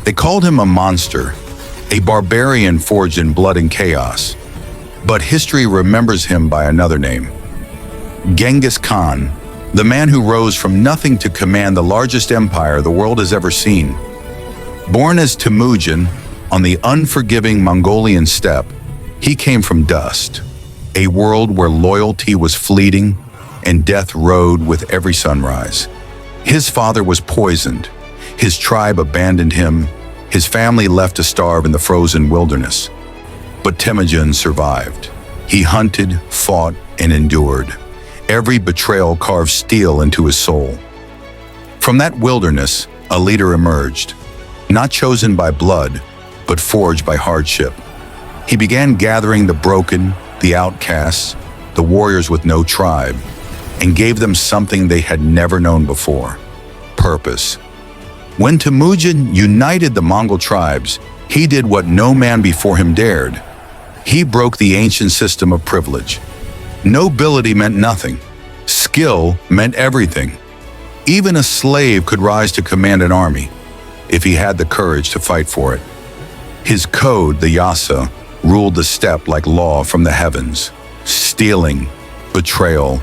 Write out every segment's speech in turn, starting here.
They called him a monster, a barbarian forged in blood and chaos. But history remembers him by another name. Genghis Khan, the man who rose from nothing to command the largest empire the world has ever seen. Born as Temujin on the unforgiving Mongolian steppe, he came from dust, a world where loyalty was fleeting and death rode with every sunrise. His father was poisoned, his tribe abandoned him, his family left to starve in the frozen wilderness. But Temujin survived. He hunted, fought, and endured. Every betrayal carved steel into his soul. From that wilderness, a leader emerged, not chosen by blood, but forged by hardship. He began gathering the broken, the outcasts, the warriors with no tribe, and gave them something they had never known before: purpose. When Temujin united the Mongol tribes, he did what no man before him dared. He broke the ancient system of privilege. Nobility meant nothing. Skill meant everything. Even a slave could rise to command an army if he had the courage to fight for it. His code, the Yassa, ruled the steppe like law from the heavens. Stealing, betrayal,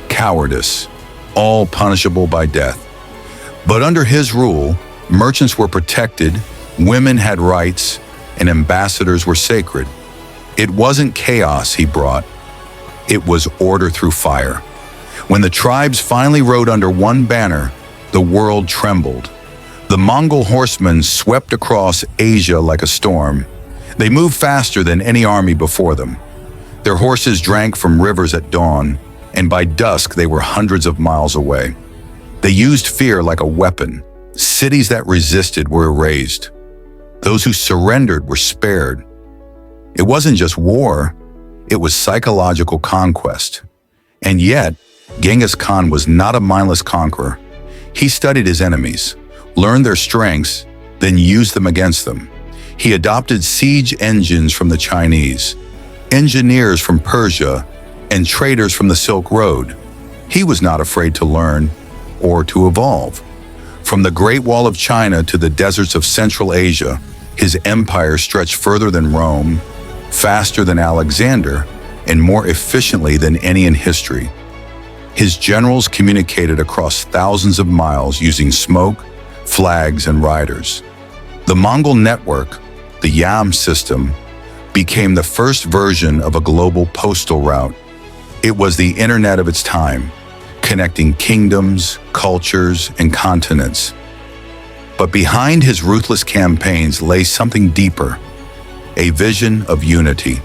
cowardice, all punishable by death. But under his rule, merchants were protected, women had rights, and ambassadors were sacred. It wasn't chaos he brought, it was order through fire. When the tribes finally rode under one banner, the world trembled. The Mongol horsemen swept across Asia like a storm. They moved faster than any army before them. Their horses drank from rivers at dawn, and by dusk they were hundreds of miles away. They used fear like a weapon. Cities that resisted were erased. Those who surrendered were spared. It wasn't just war, it was psychological conquest. And yet, Genghis Khan was not a mindless conqueror. He studied his enemies, learned their strengths, then used them against them. He adopted siege engines from the Chinese, engineers from Persia, and traders from the Silk Road. He was not afraid to learn or to evolve. From the Great Wall of China to the deserts of Central Asia, his empire stretched further than Rome, faster than Alexander, and more efficiently than any in history. His generals communicated across thousands of miles using smoke, flags, and riders. The Mongol network, the Yam system, became the first version of a global postal route. It was the internet of its time, connecting kingdoms, cultures, and continents. But behind his ruthless campaigns lay something deeper, a vision of unity.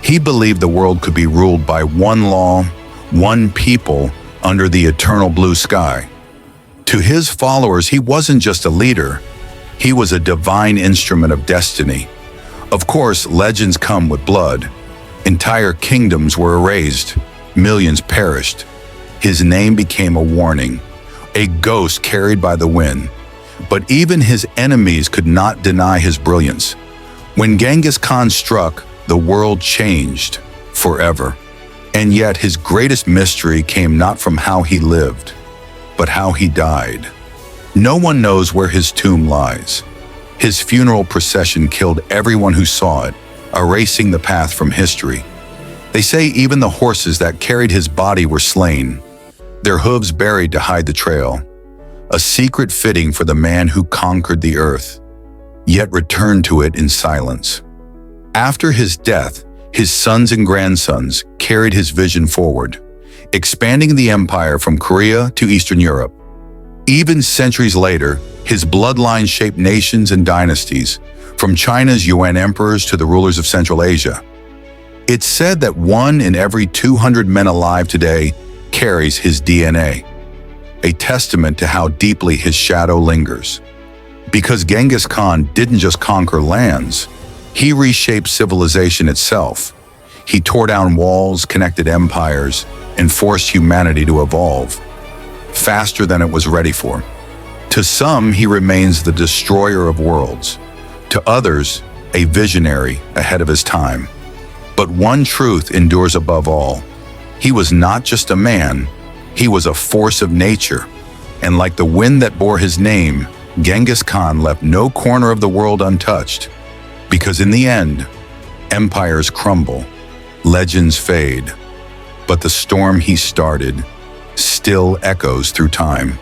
He believed the world could be ruled by one law, one people under the eternal blue sky. To his followers, he wasn't just a leader, he was a divine instrument of destiny. Of course, legends come with blood. Entire kingdoms were erased, millions perished. His name became a warning, a ghost carried by the wind. But even his enemies could not deny his brilliance. When Genghis Khan struck, the world changed forever. And yet his greatest mystery came not from how he lived, but how he died. No one knows where his tomb lies. His funeral procession killed everyone who saw it, erasing the path from history. They say even the horses that carried his body were slain, their hooves buried to hide the trail, a secret fitting for the man who conquered the earth, yet returned to it in silence. After his death, his sons and grandsons carried his vision forward, expanding the empire from Korea to Eastern Europe. Even centuries later, his bloodline shaped nations and dynasties, from China's Yuan emperors to the rulers of Central Asia. It's said that 1 in every 200 men alive today carries his DNA, a testament to how deeply his shadow lingers. Because Genghis Khan didn't just conquer lands, he reshaped civilization itself. He tore down walls, connected empires, and forced humanity to evolve, faster than it was ready for. To some, he remains the destroyer of worlds. To others, a visionary ahead of his time. But one truth endures above all. He was not just a man, he was a force of nature. And like the wind that bore his name, Genghis Khan left no corner of the world untouched, because in the end, empires crumble, legends fade, but the storm he started still echoes through time.